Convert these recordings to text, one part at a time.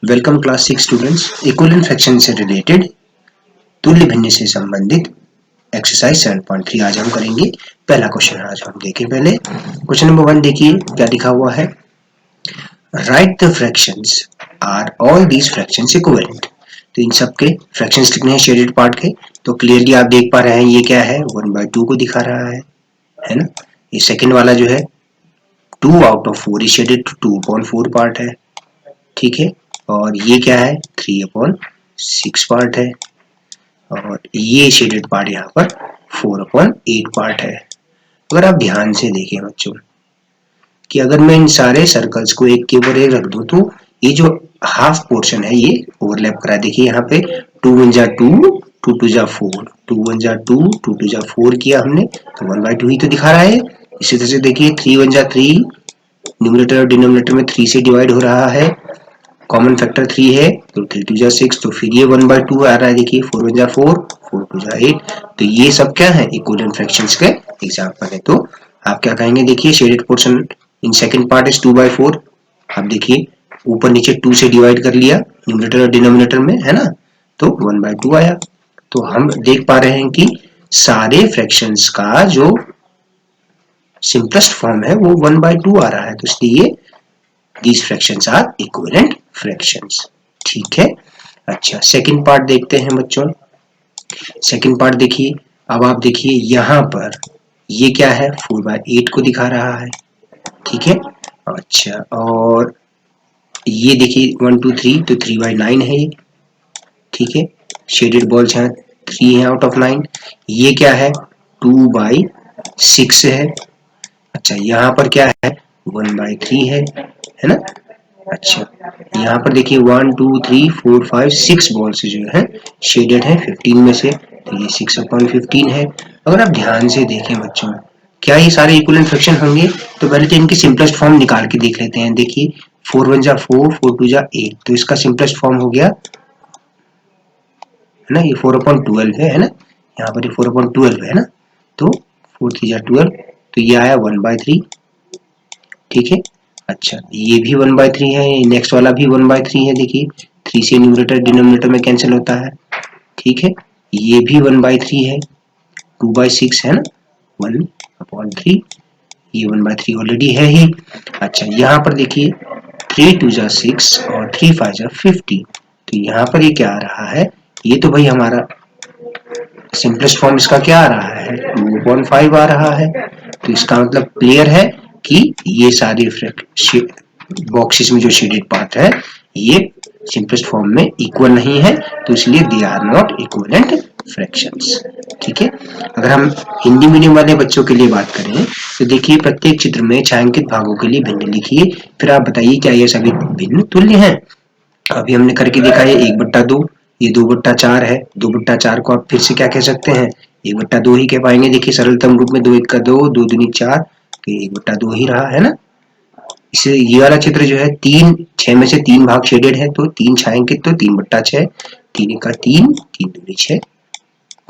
Welcome class 6 students. Equivalent fraction से related तुल्य भिन्न से संबंधित एक्सरसाइज 7.3 आज हम करेंगे। पहला क्वेश्चन आज हम देखें। पहले क्वेश्चन नंबर 1 देखिए क्या लिखा हुआ है। Write the fractions are all these fractions equivalent. तो इन सब के फ्रैक्शंस लिखने हैं शेडेड पार्ट के। तो क्लियरली आप देख पा रहे हैं ये क्या है, 1/2 को दिखा रहा है ना। ये सेकंड वाला जो है 2 आउट ऑफ 4 शेडेड 2/4 पार्ट है, ठीक है। और ये क्या है, 3/6 पार्ट है। और ये शेडेड पार्ट यहाँ पर 4/8 पार्ट है। अगर आप ध्यान से देखें बच्चों कि अगर मैं इन सारे सर्कल्स को एक के ऊपर एक रख दूं तो ये जो हाफ पोर्शन है ये ओवरलैप करा। देखिए यहाँ पे 2 1 जा 2, 2 2 जा 4, 2 1 जा 2, 2 2 जा 4 किया हमने तो 1/2 ही तो दिखा रहा है। इसी तरह से देखिए 3 1 जा 3, न्यूमरेटर और डिनोमिनेटर में 3 से डिवाइड हो रहा है, कॉमन फैक्टर 3 है तो 3 2 जा 6, तो फिर ये 1/2 आ रहा है। देखिए 4 1 जा 4, 4 2 जा 8। तो ये सब क्या है, इक्विवेलेंट फ्रैक्शंस के एग्जांपल है। तो आप क्या कहेंगे, देखिए shaded portion in second part is 2/4। आप देखिए ऊपर नीचे 2 से डिवाइड कर लिया न्यूमरेटर और डिनोमिनेटर में, है ना, तो 1/2 आया। तो हम देख पा रहे हैं कि सारे फ्रैक्शंस का जो सिंपलेस्ट फॉर्म है वो 1/2 आ रहा है। तो इसलिए these fractions are equivalent fractions, ठीक है। अच्छा सेकंड पार्ट देखते हैं बच्चों। सेकंड पार्ट देखिए, अब आप देखिए यहाँ पर ये क्या है, 4/8 को दिखा रहा है, ठीक है। अच्छा और ये देखिए 1 2 3 तो 3/9 है ये, ठीक है। शेडेड बॉल्स हैं 3 है आउट ऑफ 9। ये क्या है, 2/6 है। अच्छा यहाँ पर क्या है, 1/3 है ना। अच्छा यहाँ पर देखिए 1 2 3 4 5 6 बॉल्स जो है शेडेड है 15 में से, तो ये 6/15 है। अगर आप ध्यान से देखें बच्चों, क्या ये सारे इक्विवेलेंट फ्रैक्शन होंगे? तो पहले तो इनकी सिंपलेस्ट फॉर्म निकाल के देख लेते हैं। देखिए 4 1 जा 4, 4 2 जा 8, तो इसका सिंपलेस्ट फॉर्म हो गया, है ना, ये 4/12 है ना। यहाँ पर ये 4/12 है ना, तो 4 3 जा 12, तो ये आया 1/3, ठीक है। अच्छा ये भी 1/3 है, नेक्स्ट वाला भी 1/3 है। देखिए 3 से न्यूमरेटर डिनोमिनेटर में कैंसिल होता है, ठीक है। ये भी 1/3 है, 2/6 है ना, 1/3, ये 1/3 ऑलरेडी है ही। अच्छा यहाँ पर देखिए 3 2 जा 6 और 3 5 जा 50, तो यहाँ पर ये क्या आ रहा है, ये तो भाई हमारा सिंपलेस्ट फॉर्म इसका क्या आ रहा है, 2/5 आ रहा है। तो इसका मतलब क्लियर है कि ये सारे बॉक्सेस में जो शेडेड पार्ट है ये सिंपलेस्ट फॉर्म में इक्वल नहीं है, तो इसलिए they are not equivalent fractions, ठीक है। अगर हम हिंदी मीडियम वाले बच्चों के लिए बात करें तो देखिए प्रत्येक चित्र में छायांकित भागों के लिए भिन्न लिखिए, फिर आप बताइए क्या ये सभी भिन्न तुल्य हैं। अभी हमने करके देखा है 1/2, ये 2/4 है। 2/4 को आप फिर से क्या कह सकते हैं, 1/2 ही कह पाएंगे। देखिए सरलतम रूप में 2 1 का 2, 2 दूनी 4, तो 1/2 ही रहा, है ना। इसे ये वाला चित्र जो है 3 6 में से 3 भाग शेडेड है, तो 3 छायांकित, तो 3/6, 3 1 का 3, 3 दूनी 6,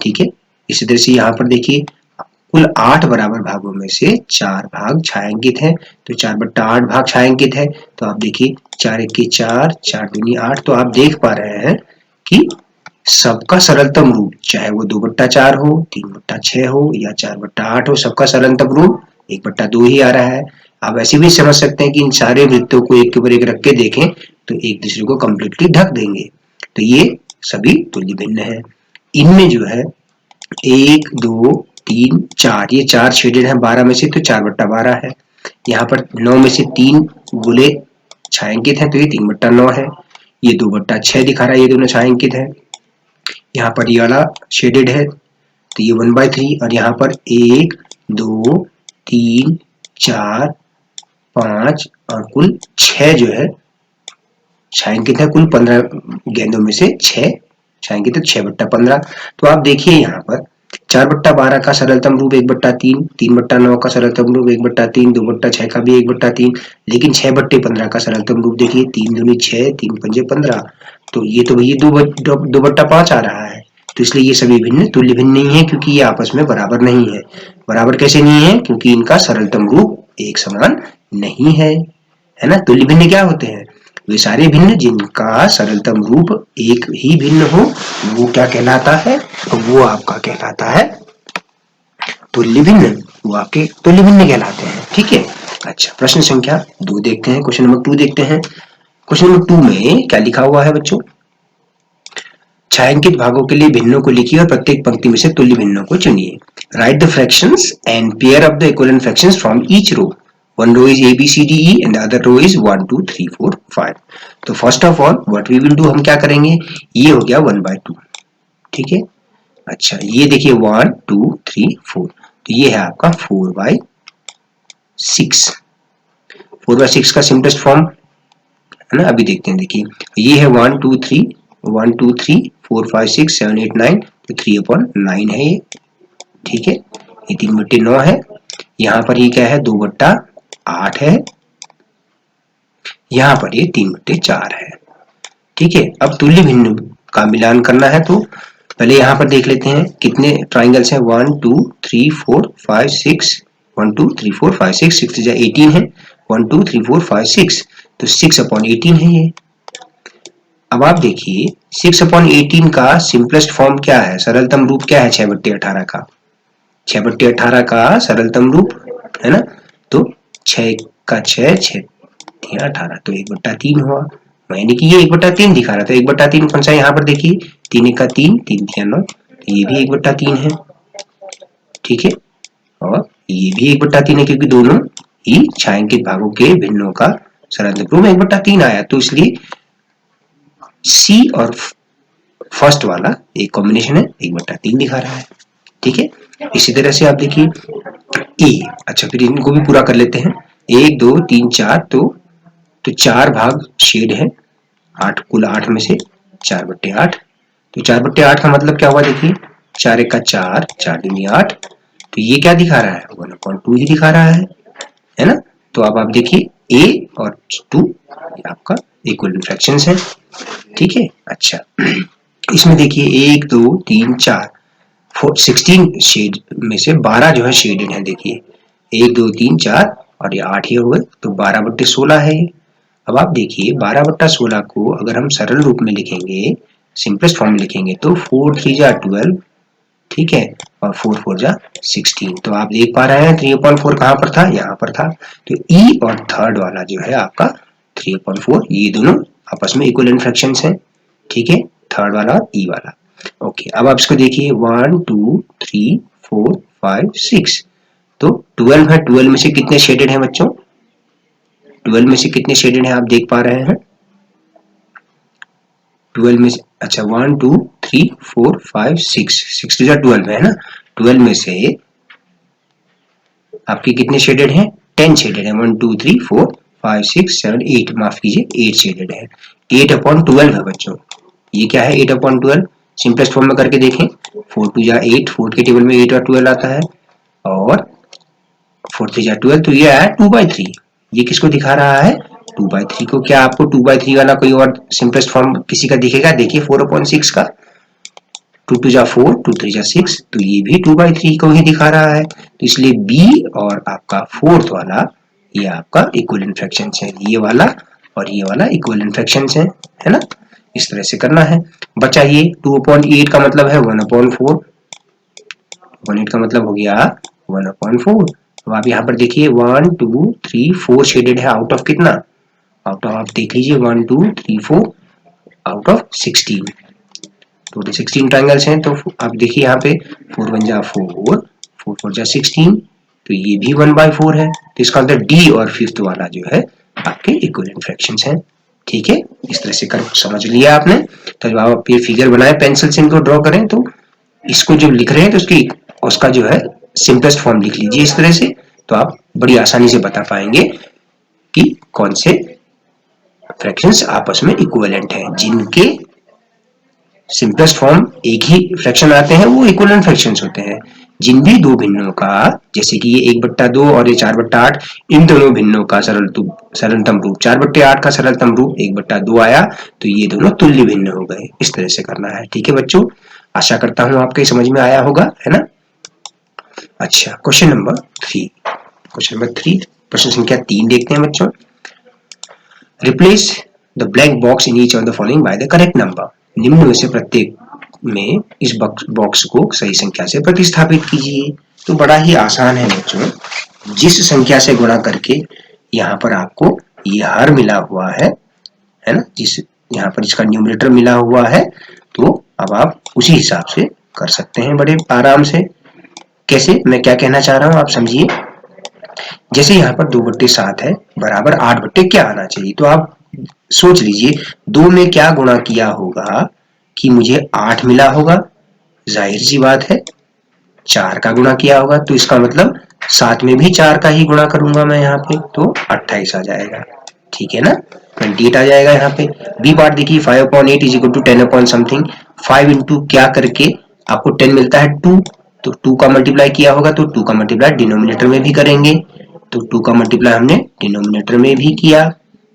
ठीक है। इसी तरह से यहाँ पर देखिए कुल 8 बराबर भागों में से 4 भाग छायांकित हैं, तो 4/8 भाग छायांकित है। तो आप देखिए 4 1 के 4, 4 दूनी 8, तो आप देख पा रहे हैं कि सबका सरलतम रूप चाहे वो 2/4 हो, 3/6 हो या 4/8 हो, सबका सरलतम रूप 1/2 ही आ रहा है। आप ऐसे भी समझ सकते हैं कि इन सारे वृत्तों को एक के ऊपर एक रख के देखें तो एक दूसरे को कंप्लीटली ढक देंगे, तो ये सभी तुल्य भिन्न है। इनमें जो है 1 2 3 4, ये 4 शेडेड है 12 में से, तो 4/12 है। यहाँ पर 9 में से 3 गोले छायांकित है, तो ये 3/9 है। ये 2/6 दिखा रहा है, ये दोनों छायांकित है। यहाँ पर ये वाला शेडेड है तो ये 1/3, और यहाँ पर 1 2 3 4 5 और कुल 6 जो है छायांकित है। कुल 15 गेंदों में से 6 छायांकित है, 6/15। तो आप देखिए यहाँ पर 4/12 का सरलतम रूप 1/3, 3/9 का सरलतम रूप 1/3, 2/6 का भी 1/3, लेकिन 6/15 का सरलतम रूप देखिए 3 दूनी 6, 3 पंजे 15, तो ये तो भैया 2/5 आ रहा है। तो इसलिए ये सभी भिन्न तुल्य भिन्न नहीं है, क्योंकि ये आपस में बराबर नहीं है। बराबर कैसे नहीं है, क्योंकि इनका सरलतम रूप एक समान नहीं है, है ना। तुल्य भिन्न क्या होते हैं, वे सारे भिन्न जिनका सरलतम रूप एक ही भिन्न हो वो क्या कहलाता है, वो आपका कहलाता है तुल्य भिन्न। वो आपके तुल्य भिन्न कहलाते हैं। ठीक है। अच्छा, प्रश्न संख्या 2 देखते हैं, क्वेश्चन नंबर 2 देखते हैं। क्वेश्चन नंबर 2 में क्या लिखा हुआ है बच्चों, छायांकित भागों के लिए भिन्नों को लिखिए और प्रत्येक पंक्ति में से तुल्य भिन्नों को चुनिए। Write the fractions and pair up the equivalent fractions from each row. One row is A, B, C, D, E and the other row is 1, 2, 3, 4, 5. तो first of all what we will do, हम क्या करेंगे, ये हो गया 1/2। ठीक है। अच्छा, ये देखिए 1, 2, 3, 4, तो ये है आपका 4/6। 4/6 का सिंपलेस्ट फॉर्म है ना, अभी देखते हैं। देखिए ये है 1, 2, 3, 1, 2, 3, 4, 5, 6, 7, 8, 9, तो 3/9 है ये। ठीक है, ये 3/9 है। यहाँ पर ये क्या है, 2/8 है। यहाँ पर ये 3/4 है। ठीक है। अब तुल्य भिन्न का मिलान करना है, तो पहले यहाँ पर देख लेते हैं कितने ट्राइंगल्स हैं। 1, 2, 3, 4, 5, 6, 1, 2, 3, 4, 5, 6, 6 18 है। 1, 2, 3, 4, 5, 6, तो 6/18 है ये। अब आप देखिए 6/18 का सिंपलेस्ट फॉर्म क्या है, सरलतम रूप क्या है 6/18 का। 6/18 का सरलतम रूप है ना, तो 6 का 6, 6 18, तो 1/3 हुआ। यानी कि ये 1/3 दिखा रहा था। 1/3 कौन सा है, यहाँ पर देखिए 3 का 3, 3 9, तो ये भी 1/3 है। ठीक है, और ये भी 1/3 है, क्योंकि दोनों ही छायांकित भागों के भिन्नों का सरलतम रूप 1/3 आया, तो इसलिए सी और फर्स्ट वाला एक कॉम्बिनेशन है, 1/3 दिखा रहा है। ठीक है। इसी तरह से आप देखिए ए। अच्छा, फिर इनको भी पूरा कर लेते हैं। 1, 2, 3, 4, तो 4 भाग शेड है, 8 कुल 8 में से 4/8, तो 4/8 का मतलब क्या हुआ, देखिए 4 1 का 4, 4 दूनी 8, तो ये क्या दिखा रहा है, 1/2 ही दिखा रहा है ना। तो अब आप देखिए ए और 2 आपका इक्विवेलेंट फ्रैक्शंस है। ठीक है। अच्छा, इसमें देखिए 1, 2, 3, 4, 16 शेड में से 12 जो है शेडेड है। देखिए 1, 2, 3, 4 और ये 8 ही हो गए, तो 12/16 है ये। अब आप देखिए 12/16 को अगर हम सरल रूप में लिखेंगे, सिंपलेस्ट फॉर्म में लिखेंगे, तो 4 3 जा 12, ठीक है, और 4 4 जा 16। तो आप देख पा रहे हैं 3/4 कहाँ पर था, यहाँ पर था। तो ई और थर्ड वाला जो है आपका 3/4, ये दोनों आपस में इक्विवेलेंट फ्रैक्शंस हैं। ठीक है, थर्ड वाला और ई वाला। ओके, अब आप इसको देखिए 1 2 3 4 5 6, तो 12 है। 12 में से कितने शेडेड हैं बच्चों, 12 में से कितने शेडेड हैं आप देख पा रहे हैं। 12 में से, अच्छा 1 2 3 4 5 6, 6 to 12 है ना। 12 में से आपके कितने शेडेड हैं, 10 शेडेड है। 1 2 3 4 5 6 7 8, माफ कीजिए 8 शेडेड है। 8/12 है बच्चों। ये क्या है 8/12, सिंपलेस्ट फॉर्म में करके देखें। 4 2 जा 8, 4 के टेबल में 8 और 12 आता है, और 4 3 जा 12, तो ये आया 2/3। ये किसको दिखा रहा है, 2/3 को। क्या आपको 2/3 वाला कोई और सिंपलेस्ट फॉर्म किसी का दिखेगा, देखिए 4/6 का। 2 2 जा 4, 2 3 जा 6, तो ये भी 2/3 को ही दिखा रहा है। तो इसलिए बी और आपका फोर्थ वाला ये आपका इक्विवेलेंट फ्रैक्शंस है। ये वाला और ये वाला इक्विवेलेंट फ्रैक्शंस है ना। इस तरह से करना है। बचा ये 2/8 का मतलब है 1/4। 1/8 का मतलब हो गया 1/4। अब आप यहाँ पर देखिए 1 2 3 4 शेडेड है, आउट ऑफ कितना, आउट ऑफ आप देख लीजिए 1 2 3 4 आउट ऑफ 16। टोटल 16 ट्रायंगल्स हैं। तो आप देखिए यहाँ पे 4 1 जा 4, 4 4 जा 16, तो ये भी 1/4 है। तो इसका मतलब डी और फिफ्थ वाला जो है आपके इक्विवेलेंट फ्रैक्शंस हैं। ठीक है, इस तरह से कर समझ लिया आपने। तो जब आप ये फिगर बनाए पेंसिल से इनको ड्रॉ करें, तो इसको जो लिख रहे हैं तो उसका जो है सिंपलेस्ट फॉर्म लिख लीजिए इस तरह से, तो आप बड़ी आसानी से बता पाएंगे कि कौन से फ्रैक्शंस आपस में इक्विवेलेंट हैं। जिनके सिंपलेस्ट फॉर्म एक ही फ्रैक्शन आते हैं वो इक्विवेलेंट फ्रैक्शंस होते हैं। जिन भी दो भिन्नों का, जैसे कि ये 1/2 और ये 4/8, इन दोनों भिन्नों का सरलतम रूप 4/8 का सरलतम रूप 1/2 आया, तो ये दोनों तुल्य भिन्न हो गए। इस तरह से करना है। ठीक है बच्चों, आशा करता हूं आपके समझ में आया होगा, है ना। अच्छा, क्वेश्चन नंबर 3, प्रश्न संख्या 3 देखते हैं बच्चों। Replace the blank box in each of the following by the correct number. निम्न में से प्रत्येक में इस बॉक्स को सही संख्या से प्रतिस्थापित कीजिए। तो बड़ा ही आसान है बच्चों, जिस संख्या से गुणा करके यहाँ पर आपको ये हर मिला हुआ है ना, जिस यहाँ पर इसका न्यूमरेटर मिला हुआ है, तो अब आप उसी हिसाब से कर सकते हैं बड़े आराम से। कैसे, मैं क्या कहना चाह रहा हूँ आप समझिए। जैसे यहाँ पर 2/7 है बराबर 8 क्या आना चाहिए, तो आप सोच लीजिए 2 में क्या गुणा किया होगा कि मुझे 8 मिला होगा। जाहिर सी बात है 4 का गुणा किया होगा, तो इसका मतलब 7 में भी 4 का ही गुणा करूंगा मैं यहाँ पे, तो 28 आ जाएगा। ठीक है ना, 28 आ जाएगा यहाँ पे। बी पार्ट देखिए 5/8 is equal to 10 something. 5 into क्या करके आपको 10 मिलता है 2, तो 2 का मल्टीप्लाई किया होगा, तो 2 का मल्टीप्लाई डिनोमिनेटर में भी करेंगे, तो 2 का मल्टीप्लाई हमने डिनोमिनेटर में भी किया,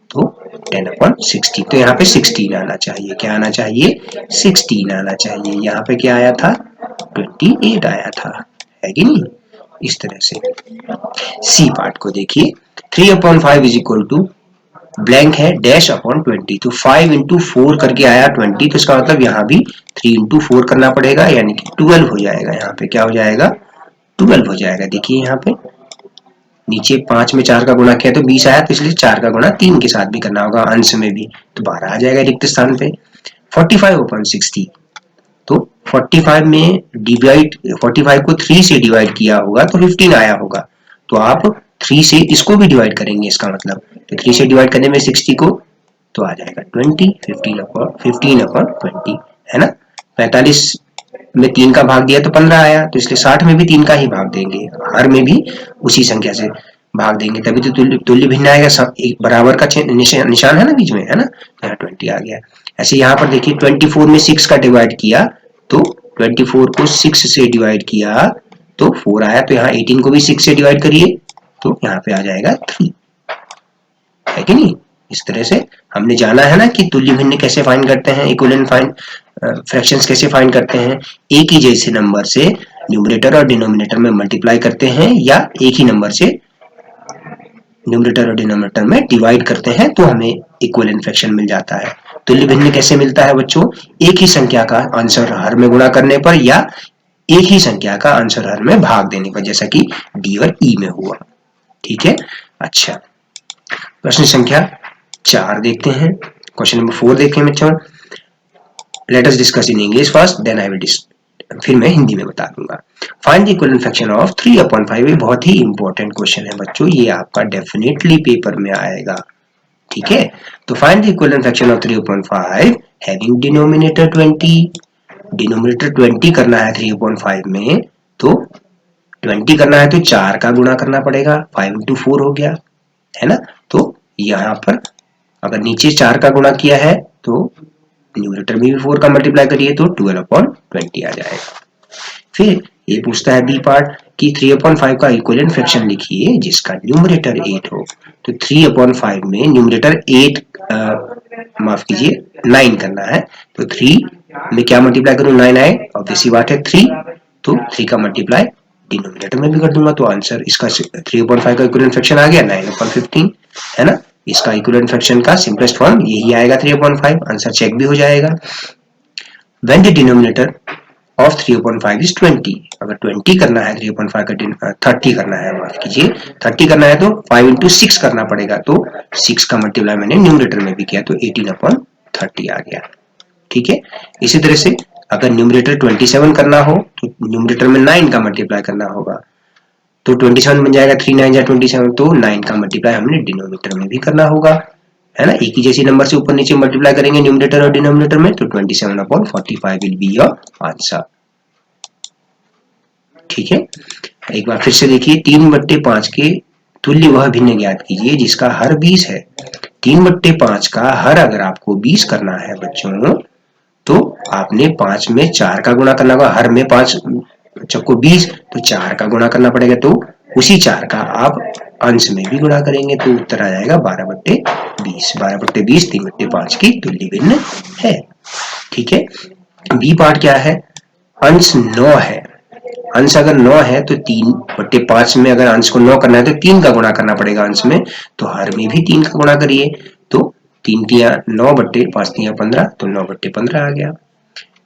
तो 10/16। तो यहाँ पे 16 आना चाहिए। क्या आना चाहिए? 16 आना चाहिए। यहाँ पे क्या आया था? 28 आया था, है कि नहीं? इस तरह से। सी पार्ट को देखिए 3/5 इज इक्वल टू ब्लैंक है डैश अपॉन 20, तो 5 इंटू 4 करके आया 20, तो इसका मतलब यहाँ भी 3 इंटू 4 करना पड़ेगा, यानी कि 12 हो जाएगा। यहाँ पे क्या हो जाएगा? 12 हो जाएगा। देखिए यहाँ पे नीचे 5 में 4 का गुणा किया तो 20 आया, तो इसलिए 4 का गुणा 3 के साथ भी करना होगा अंश में भी, तो 12 आ जाएगा रिक्त स्थान पे। 45/60, तो 45 में डिवाइड 45 को 3 से डिवाइड किया होगा तो 15 आया होगा, तो आप 3 से इसको भी डिवाइड करेंगे, इसका मतलब तो 3 से डिवाइड करने में 60 को तो आ जाएगा 20, 15/20 है ना। 45 में 3 का भाग दिया तो 15 आया, तो इसलिए 60 में भी 3 का ही भाग देंगे, हर में भी उसी संख्या से भाग देंगे, तभी तो तुल्य भिन्न आएगा। सब एक बराबर का निशान है ना बीच में, है ना, तो यहाँ 20 आ गया। ऐसे यहाँ पर देखिए 24 में 6 का डिवाइड किया, तो 24 को 6 से डिवाइड किया तो 4 आया, तो यहाँ 18 को भी 6 से डिवाइड करिए तो यहाँ पे आ जाएगा 3, है कि नहीं। इस तरह से हमने जाना है ना कि तुल्य भिन्न कैसे फाइंड करते हैं, इक्विवेलेंट फ्रैक्शंस कैसे फाइंड करते हैं। एक ही जैसे नंबर से न्यूमरेटर और डिनोमिनेटर में मल्टीप्लाई करते हैं, या एक ही नंबर से न्यूमरेटर और डिनोमिनेटर में डिवाइड करते हैं, तो हमें इक्विवेलेंट फ्रैक्शन मिल जाता है। तुल्य भिन्न कैसे मिलता है बच्चों? एक ही संख्या का आंसर हर में गुणा करने पर, या एक ही संख्या का आंसर हर में भाग देने पर, जैसा कि डी और ई में हुआ। ठीक है, अच्छा प्रश्न संख्या 4 देखते हैं। क्वेश्चन नंबर 4 देखें बच्चों। Let us discuss in English first, then I will फिर मैं हिंदी में बता दूंगा। Find the equivalent fraction of 3/5। ये बहुत ही इंपॉर्टेंट क्वेश्चन है बच्चों, ये आपका डेफिनेटली पेपर में आएगा। ठीक है, तो find the equivalent fraction of 3/5 having denominator 20। Denominator 20 करना है 3/5 में, तो 20 करना है तो 4 का गुणा करना पड़ेगा, 5 इंटू 4 हो गया, है ना। तो यहाँ पर अगर नीचे 4 का गुणा किया है तो न्यूमरेटर में भी 4 का मल्टीप्लाई करिए तो 12/20 आ जाएगा। फिर ये पूछता है बी पार्ट कि 3/5 का इक्विवेलेंट फ्रैक्शन लिखिए जिसका न्यूमरेटर 8 हो। तो 3/5 में न्यूमरेटर 8 माफ कीजिए 9 करना है, तो 3 में क्या मल्टीप्लाई करूं, 9 आए, ऑब्वियसली बात है 3, तो 3 का मल्टीप्लाई डिनोमिनेटर में भी कर दूंगा, तो आंसर इसका 3/5 का इक्विवेलेंट फ्रैक्शन आ गया 9/15, है ना। इसका इक्विवेलेंट फ्रैक्शन का सिंपलेस्ट फॉर्म यही आएगा 3/5, आंसर चेक भी हो जाएगा। When the denominator of 3/5 is 20, अगर 20 करना है 3/5 का 30 करना है, माफ कीजिए 30 करना है तो 5 इंटू 6 करना पड़ेगा, तो 6 का मल्टीप्लाई मैंने न्यूमरेटर में भी किया तो 18/30 आ गया। ठीक है, इसी तरह से अगर न्यूमरेटर 27 करना हो तो न्यूमरेटर में 9 का मल्टीप्लाई करना होगा, तो 27 बन जाएगा, 3 9 जा 27, तो 9 का मल्टीप्लाई हमने डिनोमिनेटर में भी करना होगा, है ना। एक ही जैसी नंबर से ऊपर नीचे मल्टीप्लाई करेंगे न्यूमरेटर और डिनोमिनेटर में, तो 27/45 विल बी योर आंसर। ठीक है, एक बार फिर से देखिए 3/5 के तुल्य वह भिन्न ज्ञात कीजिए जिसका हर 20 है। 3/5 का हर अगर आपको 20 करना है बच्चों, तो आपने 5 में 4 का गुणा करना होगा, हर में 5 चौको 20, तो 4 का गुणा करना पड़ेगा, तो उसी 4 का आप अंश में भी गुणा करेंगे, तो उत्तर आ जाएगा 12/20। 12/20 3/5 की तुल्य भिन्न है। ठीक है, बी पार्ट क्या है, अंश 9 है। अंश अगर 9 है तो 3/5 में अगर अंश को 9 करना है तो 3 का गुणा करना पड़ेगा अंश में, तो हर में भी 3 का गुणा करिए, तो 3 तिया 9 बट्टे 5 तिया 15, तो 9/15 आ गया।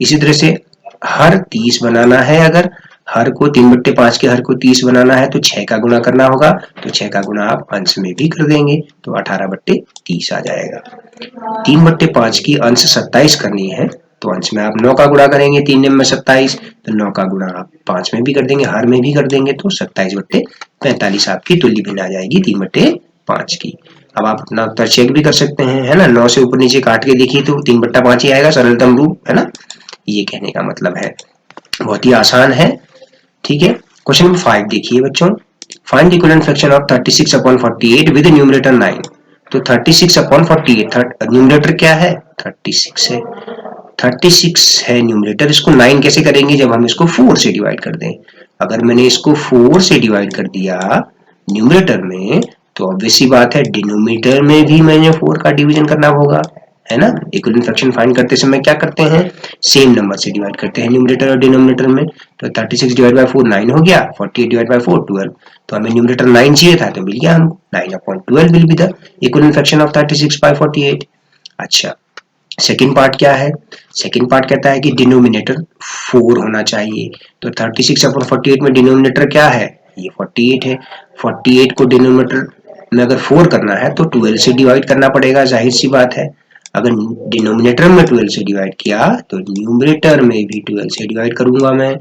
इसी तरह से हर 30 बनाना है, अगर हर को 3/5 के हर को 30 बनाना है तो 6 का गुणा करना होगा, तो 6 का गुणा आप अंश में भी कर देंगे तो 18/30 आ जाएगा। 3/5 की अंश 27 करनी है तो अंश में आप 9 का गुणा करेंगे, 3 में 27, तो 9 का गुणा आप 5 में भी कर देंगे, हर में भी कर देंगे, तो 27/45 आपकी तुल्य भिन्न आ जाएगी 3/5 की। अब आप अपना उत्तर चेक भी कर सकते हैं, है ना। 9 से ऊपर नीचे काट के देखिए तो 3/5 ही आएगा, सरलतम रूप, है ना। ये कहने का मतलब है, बहुत ही आसान है। ठीक है, क्वेश्चन नंबर 5 देखिए बच्चों। Find the equivalent fraction of 36/48 with numerator 9। तो 36/48, न्यूमरेटर क्या है? 36 है, 36 है न्यूमरेटर। इसको 9 कैसे करेंगे? जब हम इसको 4 से डिवाइड कर दें। अगर मैंने इसको 4 से डिवाइड कर दिया न्यूमरेटर में, तो ऑब्वियस सी बात है डिनोमिनेटर में भी मैंने 4 का डिवीजन करना होगा, है ना। इक्विवेलेंट फ्रैक्शन फाइंड करते समय क्या करते हैं? सेम नंबर से डिवाइड करते हैं न्यूमरेटर और डिनोमिनेटर में। तो 36 डिवाइड बाय 4 9 हो गया, 48 डिवाइड बाय 4 12। तो हमें न्यूमरेटर 9 चाहिए था तो मिल गया हमको, 9/12 will be the equivalent fraction of 36/48। अच्छा, सेकेंड पार्ट क्या है? सेकेंड पार्ट कहता है कि डिनोमिनेटर 4 होना चाहिए। तो 36/48 में डिनोमिनेटर क्या है? ये 48 है। 48 को डिनोमिनेटर में अगर 4 करना है तो 12 से डिवाइड करना पड़ेगा, जाहिर सी बात है। अगर डिनोमिनेटर में 12 से डिवाइड किया तो न्यूमरेटर में भी 12 से डिवाइड करूंगा मैं,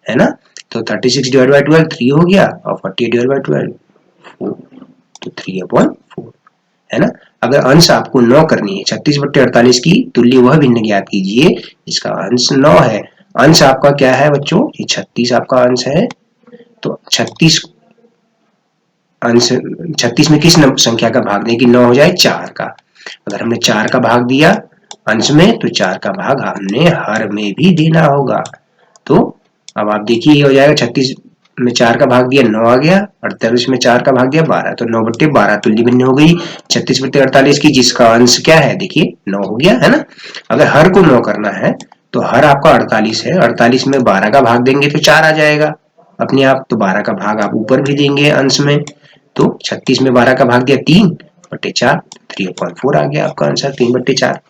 है ना। तो 36 डिवाइड बाय 12 3 हो गया, और 48 डिवाइड बाय 12 4, तो 3/4, है ना। अगर अंश आपको 9 करनी है, 36/48 की तुल्य वह भिन्न ज्ञात कीजिए जिसका अंश 9 है। अंश आपका क्या है बच्चों? ये 36 आपका अंश है। तो 36 अंश 36 में किस संख्या का भाग दें कि 9 हो जाए? 4 का। अगर हमने 4 का भाग दिया अंश में, तो 4 का भाग हमने हर में भी देना होगा। तो अब आप देखिए ये हो जाएगा, 36 में 4 का भाग दिया 9 आ गया, 48 में 4 का भाग दिया 12, तो 9/12 तुल्य भिन्न हो गई 36/48 की, जिसका अंश क्या है? देखिए 9 हो गया, है ना। अगर हर को 9 करना है तो हर आपका 48 है, 48 में 12 का भाग देंगे तो 4 आ जाएगा अपने आप, तो 12 का भाग आप ऊपर भी देंगे अंश में। तो 36 में 12 का भाग दिया 3/4, 3/4 आ गया आपका आंसर, 3/4।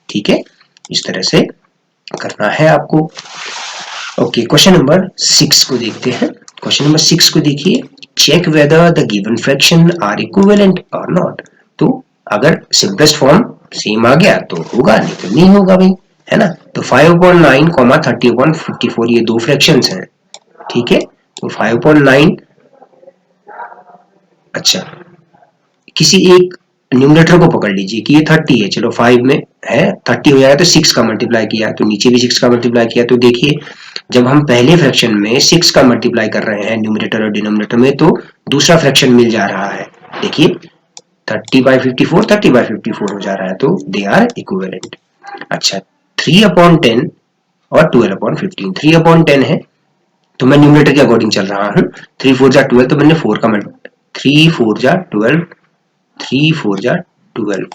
ठीक है, इस तरह से करना है आपको। ओके, क्वेश्चन नंबर 6 को देखते हैं। क्वेश्चन नंबर 6 को देखिए, check whether the given fraction are equivalent और नॉट। तो अगर सिंपलेस्ट फॉर्म सेम आ गया तो होगा, नहीं तो नहीं होगा भाई, है ना। तो 5/9, 30/54 ये दो फ्रैक्शंस हैं। ठीक है, तो 5/9, अच्छा किसी एक न्यूमरेटर को पकड़ लीजिए कि ये 30 है, चलो 5 में है 30 हो जाएगा, तो 6 का मल्टीप्लाई किया, तो नीचे भी 6 का मल्टीप्लाई किया। तो देखिए जब हम पहले फ्रैक्शन में 6 का मल्टीप्लाई कर रहे हैं न्यूमरेटर और डिनोमिनेटर में, तो दूसरा फ्रैक्शन मिल जा रहा है। देखिए 30/54 30/54 हो जा रहा है, तो दे आर इक्विवेलेंट। अच्छा, 3/10 और 12/15, 3/10 है तो मैं न्यूमरेटर के अकॉर्डिंग चल रहा हूँ। 3 4 जा 12, तो मैंने 4 का 3 4 जा 12, 3 4 जा 12।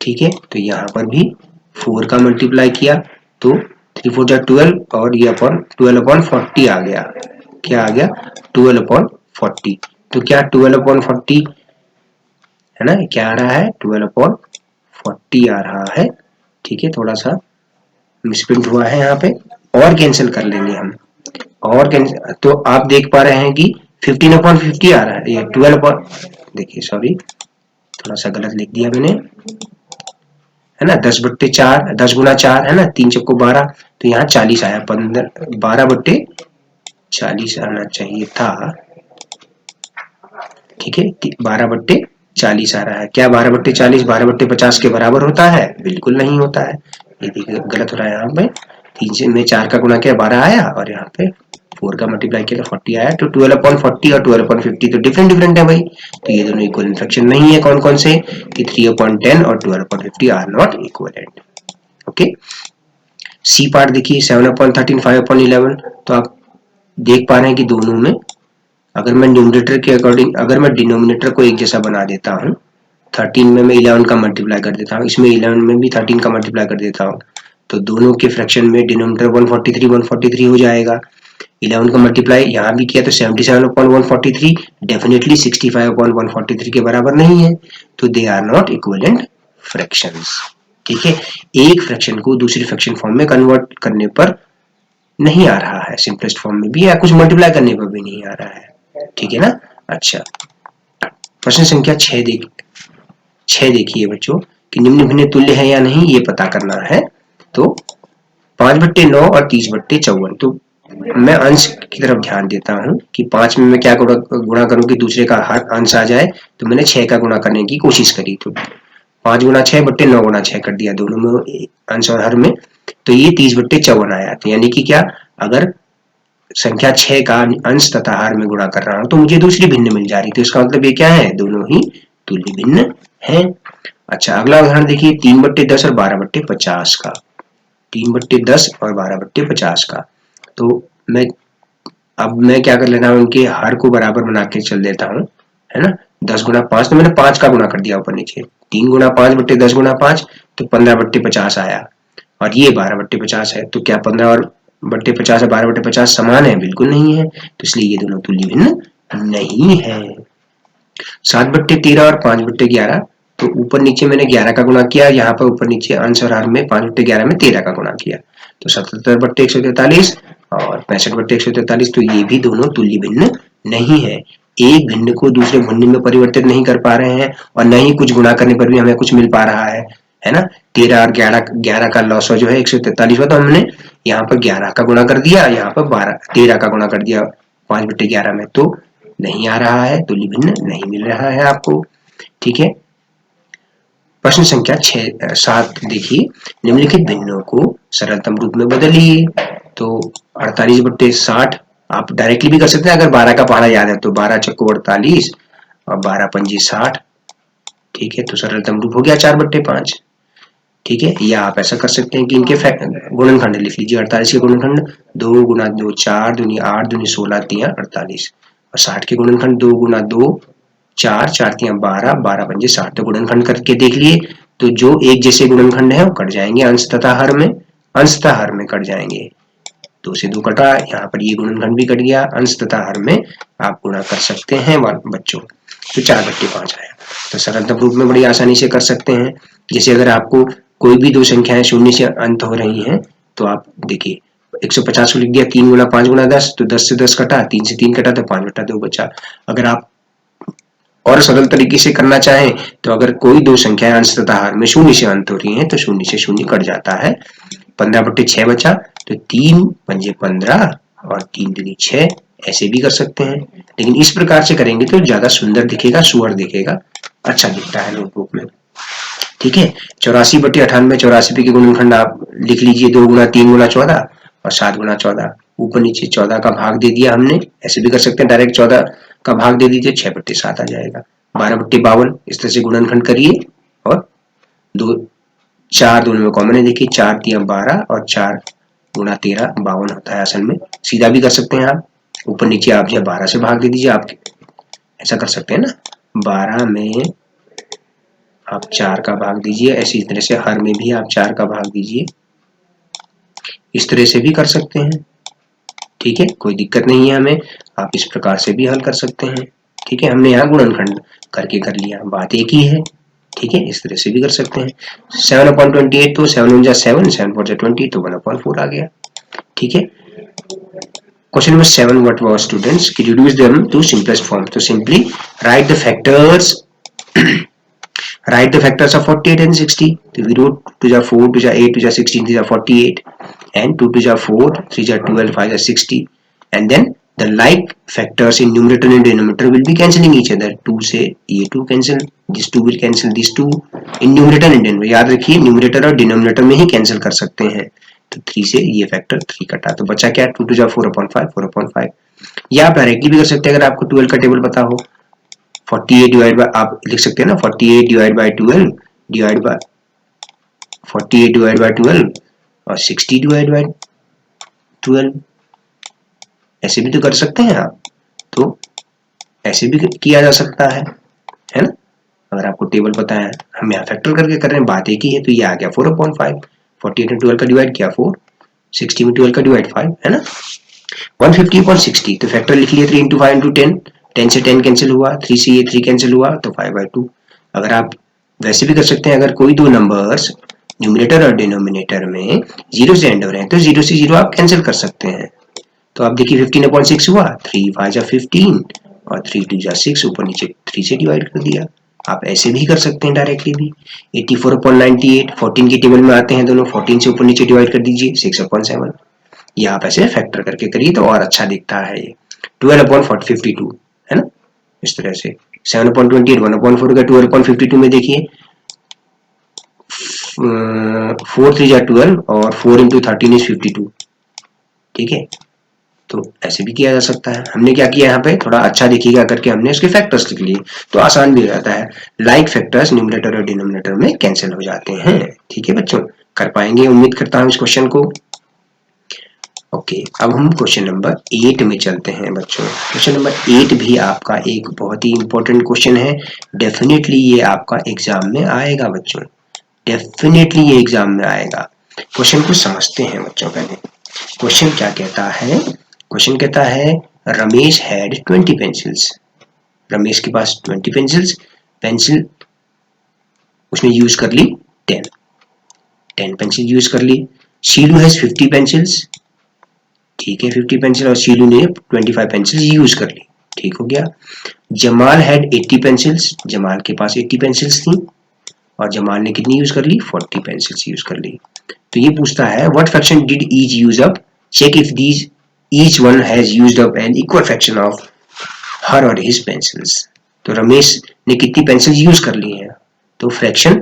ठीक है, तो यहाँ पर भी 4 का मल्टीप्लाई किया तो 3 4 जा 12, और ये अपॉन 12/40 आ गया। क्या आ गया? 12/40। तो क्या 12/40 है ना, क्या आ रहा है? 12/40 आ रहा है। ठीक है, थोड़ा सा मिसप्रिंट हुआ है यहाँ पे, और कैंसिल कर लेंगे हम, और कैंसिल। तो आप देख पा रहे हैं कि 15/50 आ रहा है, ये 12, देखिए सॉरी थोड़ा सा गलत लिख दिया मैंने, है ना। 10/4, 10 गुना 4 है ना, 3 चौको 12, तो यहाँ 40 आया, 12/40 आना चाहिए था। ठीक है, 12/40 आ रहा है। क्या 12/40 12/50 के बराबर होता है? बिल्कुल नहीं होता है, ये देखिए गलत हो रहा है यहाँ पे। 3 से में 4 का गुना किया 12 आया, और यहाँ पे 4 का मल्टीप्लाई किया तो 40 आया। तो 12/40 और 12/50 तो डिफरेंट है भाई, तो ये दोनों इक्वल फ्रैक्शन नहीं है। कौन कौन से? कि 3/10 और 12/50 are not equivalent. Okay, C part देखिए, 7/13 5/11। तो आप देख पा रहे हैं कि दोनों में अगर मैं न्यूमरेटर के अकॉर्डिंग, अगर मैं डिनोमिनेटर को एक जैसा बना देता हूँ, 13 में मैं 11 का मल्टीप्लाई कर देता हूँ, इसमें 11 में भी 13 का मल्टीप्लाई कर देता हूँ, तो दोनों के फ्रैक्शन में डिनोमिनेटर 143 हो जाएगा। 11 का मल्टीप्लाई यहाँ भी किया तो 77/143 डेफिनेटली 65/143 के बराबर नहीं है, तो they are not equivalent fractions. ठीक है, एक फ्रैक्शन को दूसरी फ्रैक्शन फॉर्म में कन्वर्ट करने पर नहीं आ रहा है, सिंपलेस्ट फॉर्म में भी, या कुछ मल्टीप्लाई करने पर भी नहीं आ रहा है। ठीक है ना। अच्छा, प्रश्न संख्या 6 देखिए बच्चों कि निम्न भिन्न तुल्य है या नहीं ये पता करना है। तो 5/9 और 30/54, तो मैं अंश की तरफ ध्यान देता हूँ कि 5 में मैं क्या गुणा करूँ कि दूसरे का हर अंश आ जाए, तो मैंने 6 का गुणा करने की कोशिश करी, तो 5 गुना 6/9 गुना 6 कर दिया, दोनों में अंश और हर में, तो ये 30/54 आया। तो यानी कि क्या, अगर संख्या 6 का अंश तथा हर में गुणा कर रहा हूं तो मुझे दूसरी भिन्न मिल जा रही, तो इसका मतलब ये क्या है, दोनों ही तुल्य भिन्न हैं। अच्छा, अगला उदाहरण देखिए 3/10 और 12/50 का। 3/10 और 12/50 का, तो मैं क्या कर लेता हूँ, उनके हर को बराबर बना के चल देता हूँ, है ना। 10 गुना 5, तो मैंने 5 का गुणा कर दिया ऊपर नीचे, 3 गुना 5/10 गुना 5, तो 15/50 आया, और ये 12/50 है, तो क्या 15/50 और 12/50 समान है? बिल्कुल नहीं है, तो इसलिए ये दोनों तुल्य भिन्न नहीं है। 7/13 और 5/11, तो ऊपर नीचे मैंने 11 का गुणा किया, यहाँ पर ऊपर नीचे अंश और हर में 5/11 में 13 का गुणा किया, तो 77/143 और 65/143, तो ये भी दोनों तुल्य भिन्न नहीं है। एक भिन्न को दूसरे भिन्न में परिवर्तित नहीं कर पा रहे हैं, और न ही कुछ गुणा करने पर भी हमें कुछ मिल पा रहा है ना। 13 और 11 का लॉस जो है 143 हुआ, तो हमने यहाँ पर 11 का गुणा कर दिया, यहाँ पर 13 का गुणा कर दिया 5/11 में, तो नहीं आ रहा है, तुल्य भिन्न नहीं मिल रहा है आपको। ठीक है, प्रश्न संख्या 7 देखिए, निम्नलिखित भिन्नों को सरलतम रूप में बदलिए। तो 48/60 आप डायरेक्टली भी कर सकते हैं, अगर 12 का पहाड़ा याद है तो 12 चक्को 48 और 12 पंजी 60। ठीक है, तो सरलतम रूप हो गया 4/5। ठीक है, या आप ऐसा कर सकते हैं कि इनके गुणनखंड लिख लीजिए। 48 के गुणनखंड 2 गुना 2 4 दूनी 8 दूनी 16 3 48, और 60 के गुणनखंड 2 गुना 2 4 4 3 12 12 पंजे 60। तो गुणनखंड करके देख लिए, तो जो एक जैसे गुणनखंड है वो कट जाएंगे, अंश तथा हर में कट जाएंगे। 2 से 2 कटा, यहाँ पर ये गुणनखंड भी कट गया, अंश तथा हर में आप गुणा कर सकते हैं बच्चों। तो 4/5 आया। तो सरलतम रूप में बड़ी आसानी से कर सकते हैं। जैसे अगर आपको कोई भी दो संख्याएं शून्य से अंत हो रही हैं, तो आप देखिए 150 को लिख दिया 3 गुना 5 गुना 10, तो 10 से 10 कटा, 3 से 3 कटा, तो 5/2 बचा। अगर आप और सरल तरीके से करना चाहें, तो अगर कोई दो संख्याएं अंश तथा हर में शून्य से अंत हो रही हैं, तो शून्य से शून्य कट जाता है, 15/6 बचा, तो 3 पंजे 15 और 3 दूनी 6, ऐसे भी कर सकते हैं। लेकिन इस प्रकार से करेंगे तो ज्यादा सुंदर दिखेगा, सुअर दिखेगा, अच्छा दिखता है नोटबुक में। ठीक है, 84/98, 84 के गुणनखंड आप लिख लीजिए, 2 गुना 3 गुना 14 और 7 गुना 14, ऊपर नीचे 14 का भाग दे दिया हमने, ऐसे भी कर सकते हैं, डायरेक्ट 14 का भाग दे दीजिए, 6/7 आ जाएगा। 12/52, इस तरह से गुणनखंड करिए, और 4 दोनों में कॉमन है, देखिए 4 3 12 और 4 गुना 13 52 होता है असल में। सीधा भी कर सकते हैं आप, ऊपर नीचे आप जो 12 से भाग दे दीजिए, आप ऐसा कर सकते हैं ना, 12 में आप 4 का भाग दीजिए, ऐसी तरह से हर में भी आप 4 का भाग दीजिए, इस तरह से भी कर सकते हैं। ठीक है, कोई दिक्कत नहीं है हमें, आप इस प्रकार से भी हल कर सकते हैं। ठीक है, हमने यहाँ गुणनखंड करके कर लिया, बात एक ही है। ठीक है, इस तरह से भी कर सकते हैं। 7/28, तो 7 1 7 7 4 20, तो 1/4 आ गया। ठीक है, question number 7, what was students कि reduce them to simplest form. तो simply write the factors write the factors of 48 and 60. So we wrote 2 is 4, 2 is 8, 2 is 16, 3 is 48, and 2 is 4, 3 is 12, 5 is 60. And then the like factors in numerator and denominator will be cancelling each other. 2 से ये 2 cancel, this 2 will cancel this 2 in numerator and denominator. याद रखिए numerator और denominator में ही cancel कर सकते हैं। तो 3 से ये फैक्टर 3 कटा, तो बचा क्या, 2 2 4/5, 4/5। या आप डायरेक्टली भी कर सकते हैं, अगर आपको 12 का टेबल पता हो, 48 डिवाइड बाय, आप लिख सकते हैं ना, 48 divide by 12 divide by 48 divide by 12 और 60 डिवाइड बाय 12, ऐसे भी तो कर सकते हैं आप। तो ऐसे भी किया जा सकता है ना, अगर आपको टेबल पता है। हम यहाँ फैक्टर करके कर रहे हैं, बात एक ही है। तो ये आ गया 4/5, 48 में 12 का डिवाइड किया 4, 60 में 12 का डिवाइड 5, है ना। 150/60, तो फैक्टर लिख लिए 3 × 5 × 10, 10 से 10 कैंसिल हुआ, 3 से ये 3 कैंसिल हुआ, तो 5/2। अगर आप वैसे भी कर सकते हैं, अगर कोई दो नंबर्स न्यूमरेटर और डिनोमिनेटर में 0 से एंड हो रहे हैं तो 0 से 0 आप कैंसिल कर सकते हैं। तो आप देखिए 15/6 हुआ, 3 5 जा 15 और 3 2 जा 6, ऊपर नीचे 3 से डिवाइड कर दिया। आप ऐसे भी कर सकते हैं डायरेक्टली भी। 84/98 14 की टेबल में आते हैं दोनों, 14 से ऊपर नीचे डिवाइड कर दीजिए 6/7। ये आप ऐसे फैक्टर करके करिए तो और अच्छा दिखता है ये। 12/52 है ना, इस तरह से 7/28 1/4 का 12/52 में देखिए 4 3 जा 12 और 4 into 13 is 52। ठीक है, तो ऐसे भी किया जा सकता है। हमने क्या किया यहाँ पे, थोड़ा अच्छा दिखेगा करके हमने उसके फैक्टर्स लिख लिए, तो आसान भी हो जाता है। लाइक फैक्टर्स न्यूमरेटर और डिनोमिनेटर में कैंसिल हो जाते हैं। ठीक है बच्चों, कर पाएंगे उम्मीद करता हूँ इस क्वेश्चन को। ओके, अब हम क्वेश्चन नंबर 8 में चलते हैं बच्चों। क्वेश्चन नंबर 8 भी आपका एक बहुत ही इंपॉर्टेंट क्वेश्चन है। डेफिनेटली ये आपका एग्जाम में आएगा बच्चों, डेफिनेटली ये एग्जाम में आएगा। क्वेश्चन को समझते हैं बच्चों पहले। क्वेश्चन क्या कहता है, क्वेश्चन कहता है रमेश हैड 20 पेंसिल्स। रमेश के पास 20 पेंसिल्स, पेंसिल उसने यूज कर ली 10 पेंसिल यूज कर ली। शीलू हैज 50 पेंसिल्स, ठीक है 50 पेंसिल, और शीलू ने 25 पेंसिल यूज कर ली, ठीक हो गया। जमाल हैड 80 पेंसिल्स, जमाल के पास 80 पेंसिल्स थी और जमाल ने कितनी यूज कर ली, 40 पेंसिल्स यूज कर ली। तो ये पूछता है what fraction did each use up, check if these each one has used up an equal fraction of her और हिज पेंसिल्स। तो रमेश ने कितनी पेंसिल यूज कर ली है, तो fraction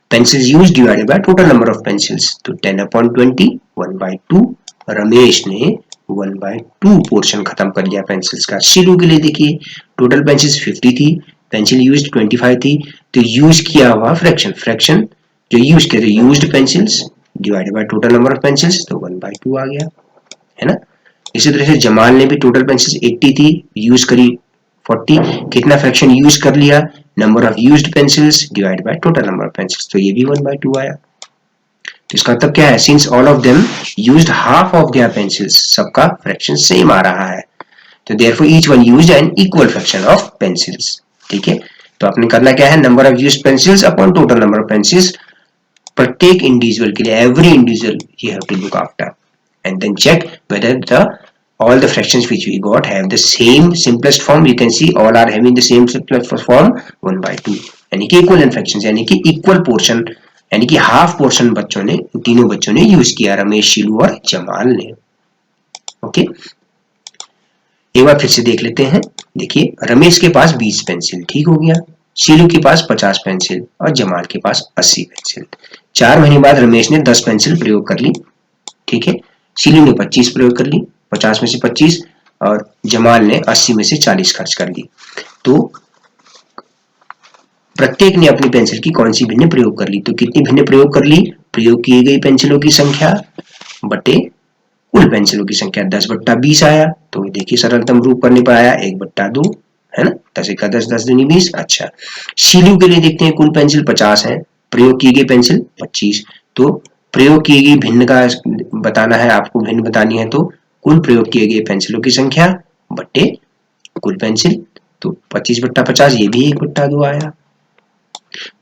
pencils use divided by total number of pencils, तो 10/20 1/2। रमेश ने 1/2 portion खत्म कर लिया पेंसिल्स का। शीलू के लिए देखिए टोटल पेंसिल्स 50 थी, पेंसिल यूज्ड 25 थी, तो यूज किया हुआ फ्रैक्शन, फ्रैक्शन जो यूज किया, तो used pencils divided by total number of pencils, तो 1/2 आ गया, है ना। इसी तरह से जमाल ने भी टोटल पेंसिल्स 80 थी, यूज करी 40, कितना फ्रैक्शन यूज कर लिया, number of used pencils divide by total number of pencils, तो ये भी 1/2 आया। तो इसका मतलब क्या है, since all of them used half of their pencils, सबका फ्रैक्शन सेम आ रहा है, तो therefore each one used an equal fraction of pencils. ठीक है, तो आपने करना क्या है, number of used pencils upon total number of pencils, प्रत्येक इंडिविजुअल के लिए, every individual you have to look after and then check whether all the fractions which we got have the same simplest form. You can see all are having the same simplest form 1/2, यानी कि equivalent fractions, यानी कि equal portion, यानी कि half portion बच्चों ने, तीनों बच्चों ने यूज किया, रमेश, शीलू और जमाल ने। ओके, एक बार फिर से देख लेते हैं। देखिए रमेश के पास 20 पेंसिल, ठीक हो गया, शीलू के पास 50 पेंसिल और जमाल के पास 80 पेंसिल। 4 महीने बाद रमेश ने 10 पेंसिल प्रयोग कर ली, ठीक है, शीलू ने 25 प्रयोग कर ली, 50 में से 25, और जमाल ने 80 में से 40 खर्च कर ली। तो प्रत्येक ने अपनी पेंसिल की कौन सी भिन्न प्रयोग कर ली, तो कितनी भिन्न प्रयोग कर ली, प्रयोग की गई पेंसिलों की संख्या बटे कुल पेंसिलों की संख्या, 10/20 आया। तो देखिए सरलतम रूप करने पर आया 1/2, है ना, 10 × 10 10 दूनी 20। अच्छा, शीलू के लिए देखते हैं, कुल पेंसिल 50 है, प्रयोग की गई पेंसिल 25, तो प्रयोग की गई भिन्न का बताना है आपको, भिन्न बतानी है, तो कुल प्रयोग किए गए पेंसिलों की संख्या बटे कुल पेंसिल, तो 25/50, ये भी 1/2 आया।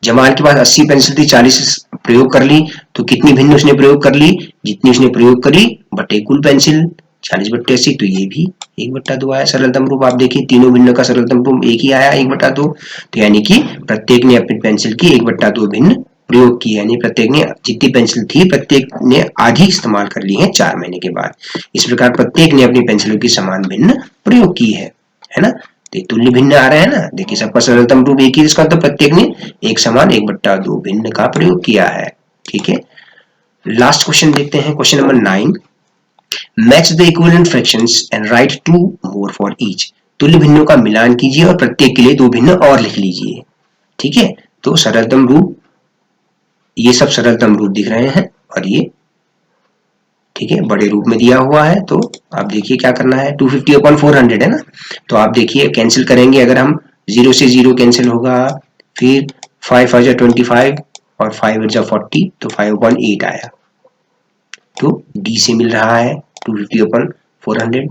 जमाल के पास 80 पेंसिल थी, 40 प्रयोग कर ली, तो कितनी भिन्न उसने प्रयोग कर ली, जितनी उसने प्रयोग करी बटे कुल पेंसिल, 40/80, तो ये भी 1/2 आया। सरलतम रूप आप देखिए, तीनों भिन्न का सरलतम रूप एक ही आया 1/2, तो यानी कि प्रत्येक ने अपनी पेंसिल की 1/2 भिन्न प्रयोग की, यानी प्रत्येक ने जितनी पेंसिल थी प्रत्येक ने आधी इस्तेमाल कर ली है 4 महीने के बाद। इस प्रकार प्रत्येक ने अपनी पेंसिलों की समान भिन्न प्रयोग की है ना। तो तुल्य भिन्न आ रहा है ना, देखिए सबका सरलतम रूप एक ही, इसका तो प्रत्येक ने एक समान 1/2 भिन्न का प्रयोग किया है। ठीक है, लास्ट क्वेश्चन देखते हैं, question number 9। Match the equivalent fractions and right 2 more for each. तुल्य भिन्नों का मिलान कीजिए और प्रत्येक के लिए 2 भिन्न और लिख लीजिए। ठीक है, तो सरलतम रूप, ये सब सरलतम रूप दिख रहे हैं और ये ठीक है बड़े रूप में दिया हुआ है। तो आप देखिए क्या करना है, 250/400 है ना, तो आप देखिए कैंसिल करेंगे, अगर हम 0 से 0 कैंसिल होगा, फिर 5 5 25 और 5 8 40, तो 5/8 आया, तो डी से मिल रहा है 250/400।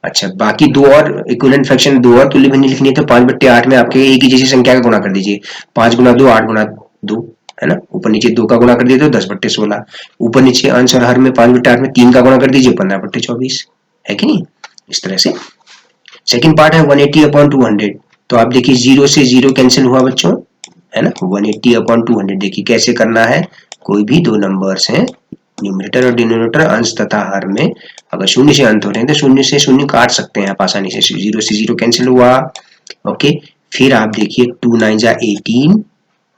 अच्छा, बाकी दो और इक्विवेलेंट फ्रैक्शन, दो और तुल्य भिन्न लिखनी है, तो 5/8 में आपके एक ही जैसी संख्या का गुणा कर दीजिए, 5 × 2 8 × 2 है ना, ऊपर नीचे 2 का गुणा कर दिए तो 10/16, ऊपर नीचे अंश और हर में 5/8 में 3 का गुणा कर दीजिए 15/24, है कि नहीं। इस तरह से सेकंड पार्ट है 180/200। तो आप देखिए 0 से 0 कैंसिल हुआ बच्चों, है ना। 180/200 देखिए कैसे करना है, कोई भी दो नंबर्स हैं, न्यूमरेटर और डिनोमिनेटर अंश तथा हर में अगर शून्य से अंत हो रहे हैं तो शून्य से शून्य काट सकते हैं आप आसानी से। 0 से 0 कैंसिल हुआ, ओके। फिर आप देखिए 2 9 जा 18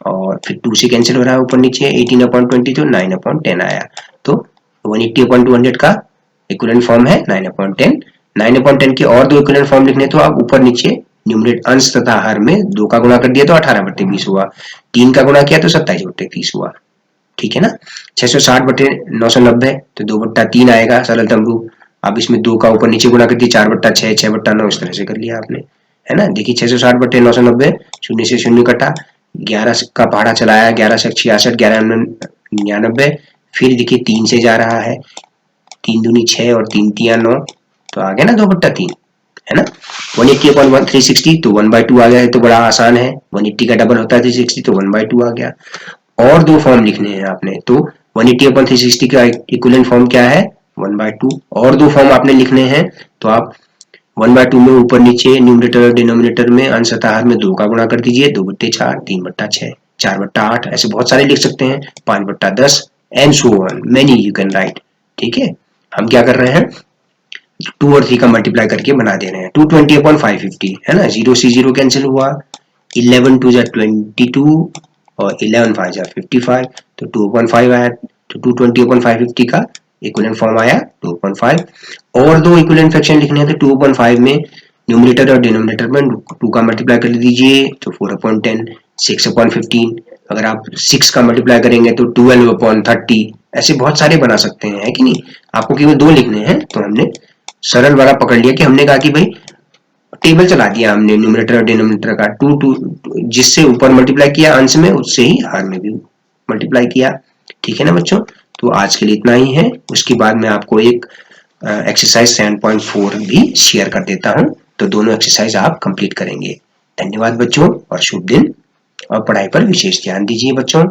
और फिर 2 से कैंसिल हो रहा है ऊपर नीचे, 18/20 तो 9/10 आया। तो 180/200 का इक्विवेलेंट फॉर्म है 9/10। 9/10 के और दो इक्विवेलेंट फॉर्म लिखने तो आप ऊपर नीचे न्यूमरेटर अंश तथा हर में 2 का गुणा कर दिया तो 18/20 हुआ, 3 का गुणा किया तो 27/30 हुआ, ठीक है ना। 660/990 तो 2/3 आएगा सरलतम रूप। अब इसमें 2 का ऊपर नीचे गुणा कर दिया 4/6, 6/9, इस तरह से कर लिया आपने, है ना। देखिए 660/990, शून्य से शून्य कटा, 11 का पहाड़ा चलाया, 11 से 66, 11/99, फिर देखिए 3 से जा रहा है, 3 दूनी 6 और 3 तिया 9, तो आ गया ना 2/3, है ना। 180/360 तो 1/2 आ गया, तो बड़ा आसान है, 180 का डबल होता है 360 तो 1/2 आ गया। और दो फॉर्म लिखने हैं आपने, तो 180/360 का इक्विवेलेंट फॉर्म क्या है 1/2, और दो फॉर्म आपने लिखने हैं, तो आप 1/2 में ऊपर नीचे न्यूमरेटर और डिनोमिनेटर में अंश तथा हर में 2 का गुणा कर दीजिए, 2/4, 3/6, 4/8, ऐसे बहुत सारे लिख सकते हैं, 5/10 and so on, many you can write, ठीक है। हम क्या कर रहे हैं, 2 और 3 का मल्टीप्लाई करके बना दे रहे हैं। 220/550 है ना, 0 से 0 कैंसिल हुआ, 11 2 जा 22 और 11 5 जा 55, तो 2.5 आया, तो 220/550 का इक्विवेलेंट फॉर्म आया 2.5। और दो इक्विवेलेंट फ्रैक्शन लिखने हैं, तो 2.5 में न्यूमरेटर और डिनोमिनेटर में 2 का मल्टीप्लाई कर दीजिए तो 4/10, 6/15, अगर आप 6 का मल्टीप्लाई करेंगे तो 12/30, ऐसे बहुत सारे बना सकते हैं, है कि नहीं। आपको केवल 2 लिखने हैं, तो हमने सरल वाला पकड़ लिया कि हमने कहा कि भाई टेबल चला दिया हमने न्यूमरेटर और डिनोमिनेटर का, टू टू जिससे ऊपर मल्टीप्लाई किया अंश में उससे ही हर में भी मल्टीप्लाई किया, ठीक है ना बच्चों। तो आज के लिए इतना ही है, उसके बाद मैं आपको एक एक्सरसाइज 7.4 भी शेयर कर देता हूं, तो दोनों एक्सरसाइज आप कंप्लीट करेंगे। धन्यवाद बच्चों और शुभ दिन, और पढ़ाई पर विशेष ध्यान दीजिए बच्चों।